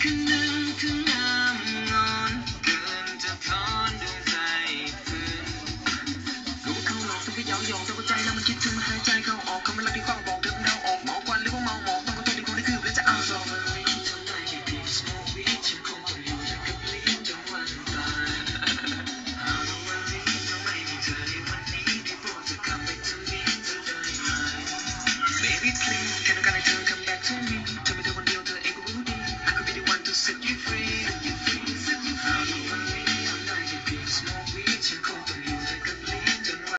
คนหนึ่งถึงงามงอนเกินจะทอนดวงใจฟื้นรู้เขาหลอกต้องไปเย้ายองแต่ว่าใจแล้วมันคิดถึงหายใจเข้าออกคำว่ารักที่เฝ้า